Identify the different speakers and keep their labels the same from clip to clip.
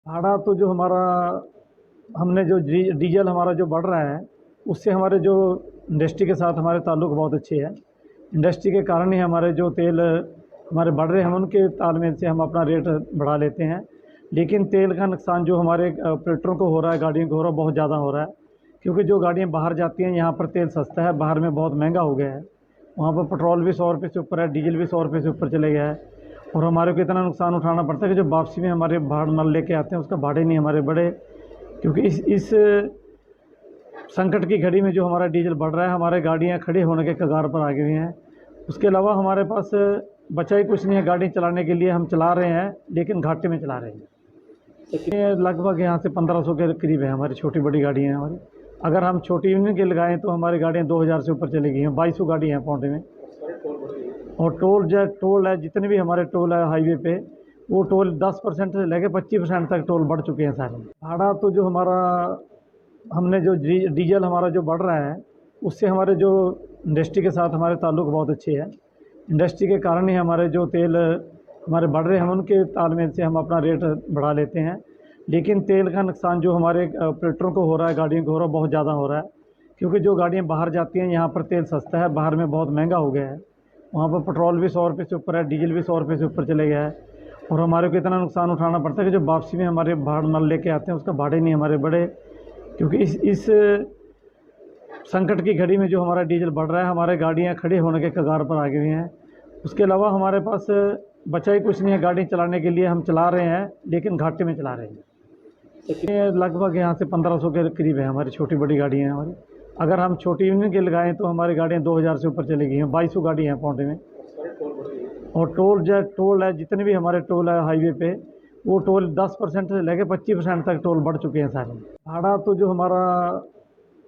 Speaker 1: भाड़ा तो जो हमारा हमने जो डीजल हमारा जो बढ़ रहा है, उससे हमारे जो इंडस्ट्री के साथ हमारे ताल्लुक बहुत अच्छे हैं। इंडस्ट्री के कारण ही हमारे जो तेल हमारे बढ़ रहे हैं, हम उनके तालमेल से हम अपना रेट बढ़ा लेते हैं। लेकिन तेल का नुकसान जो हमारे ऑपरेटरों को हो रहा है, गाड़ियों को हो रहा है, बहुत ज़्यादा हो रहा है। क्योंकि जो गाड़ियाँ बाहर जाती हैं, यहाँ पर तेल सस्ता है, बाहर में बहुत महंगा हो गया है। वहाँ पर पेट्रोल भी 100 रुपये से ऊपर है, डीजल भी 100 रुपये से ऊपर चले गया है। और हमारे को इतना नुकसान उठाना पड़ता है कि जो वापसी में हमारे भाड़ माल लेके आते हैं, उसका भाड़े नहीं हमारे बढ़े। क्योंकि इस संकट की घड़ी में जो हमारा डीजल बढ़ रहा है, हमारे गाड़ियाँ खड़ी होने के कगार पर आ गई हैं। उसके अलावा हमारे पास बचा ही कुछ नहीं है गाड़ी चलाने के लिए। हम चला रहे हैं, लेकिन घाटे में चला रहे हैं। ये लगभग यहाँ से 1500 के करीब है हमारी छोटी बड़ी गाड़ियाँ हैं हमारी। अगर हम छोटी यूनियन की लगाएं तो हमारी गाड़ियाँ 2000 से ऊपर चली गई हैं। 2200 गाड़ी हैं पौंडे में। और टोल है, जितने भी हमारे टोल है हाईवे पे, वो टोल 10% से लेकर 25% तक टोल बढ़ चुके हैं सारे। भाड़ा तो जो हमारा हमने जो डीजल हमारा जो बढ़ रहा है, उससे हमारे जो इंडस्ट्री के साथ हमारे ताल्लुक बहुत अच्छे हैं। इंडस्ट्री के कारण ही हमारे जो तेल हमारे बढ़ रहे हैं, हम उनके तालमेल से हम अपना रेट बढ़ा लेते हैं। लेकिन तेल का नुकसान जो हमारे ऑपरेटरों को हो रहा है, गाड़ियों को हो रहा है, बहुत ज़्यादा हो रहा है। क्योंकि जो गाड़ियाँ बाहर जाती हैं, यहाँ पर तेल सस्ता है, बाहर में बहुत महंगा हो गया है। वहाँ पर पेट्रोल भी 100 रुपये से ऊपर है, डीजल भी 100 रुपये से ऊपर चले गया है। और हमारे को इतना नुकसान उठाना पड़ता है कि जो वापसी में हमारे भाड़ माल लेके आते हैं, उसका भाड़े नहीं हमारे बढ़े। क्योंकि इस संकट की घड़ी में जो हमारा डीजल बढ़ रहा है, हमारे गाड़ियाँ खड़ी होने के कगार पर आ गई हैं। उसके अलावा हमारे पास बचा ही कुछ नहीं है गाड़ी चलाने के लिए। हम चला रहे हैं, लेकिन घाटे में चला रहे हैं। ये लगभग यहाँ से 1500 के करीब है हमारी छोटी बड़ी गाड़ियाँ हैं हमारी। अगर हम छोटी यूनियन की लगाएं तो हमारी गाड़ियाँ 2000 से ऊपर चली गई हैं। 2200 गाड़ी हैं पौंडे में। और टोल है, जितने भी हमारे टोल है हाईवे पे, वो टोल 10% से लेकर 25% तक टोल बढ़ चुके हैं सारे। भाड़ा तो जो हमारा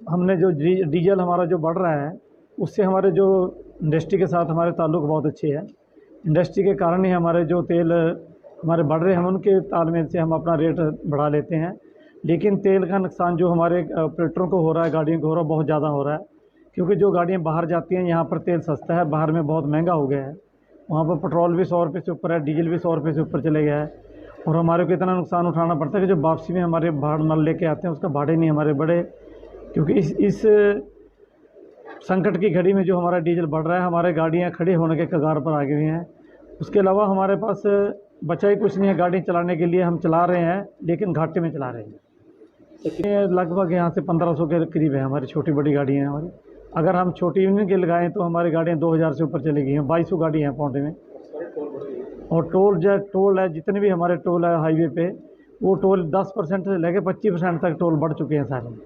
Speaker 1: हमने जो डीजल हमारा जो बढ़ रहा है, उससे हमारे जो इंडस्ट्री के साथ हमारे ताल्लुक बहुत अच्छे हैं। इंडस्ट्री के कारण ही हमारे जो तेल हमारे बढ़ रहे हैं, हम उनके तालमेल से हम अपना रेट बढ़ा लेते हैं। लेकिन तेल का नुकसान जो हमारे ऑपरेटरों को हो रहा है, गाड़ियों को हो रहा है, बहुत ज़्यादा हो रहा है। क्योंकि जो गाड़ियाँ बाहर जाती हैं, यहाँ पर तेल सस्ता है, बाहर में बहुत महंगा हो गया है। वहाँ पर पेट्रोल भी 100 रुपये से ऊपर है, डीजल भी 100 रुपये से ऊपर चले गया है। और हमारे को इतना नुकसान उठाना पड़ता है कि जो वापसी में हमारे भाड़ माल लेके आते हैं, उसका भाड़े नहीं हमारे बढ़े। क्योंकि इस संकट की घड़ी में जो हमारा डीजल बढ़ रहा है, हमारे गाड़ियाँ खड़ी होने के कगार पर आ गई हैं। उसके अलावा हमारे पास बचा ही कुछ नहीं है गाड़ी चलाने के लिए। हम चला रहे हैं, लेकिन घाटे में चला रहे हैं। ये लगभग यहाँ से 1500 के करीब है हमारी छोटी बड़ी गाड़ियाँ हैं हमारी। अगर हम छोटी यूनियन की लगाएं तो हमारी गाड़ियाँ 2000 से ऊपर चली गई हैं। 2200 गाड़ी हैं पौंडे में। और टोल है, जितने भी हमारे टोल है हाईवे पे, वो टोल 10% से लेकर 25% तक टोल बढ़ चुके हैं सारे।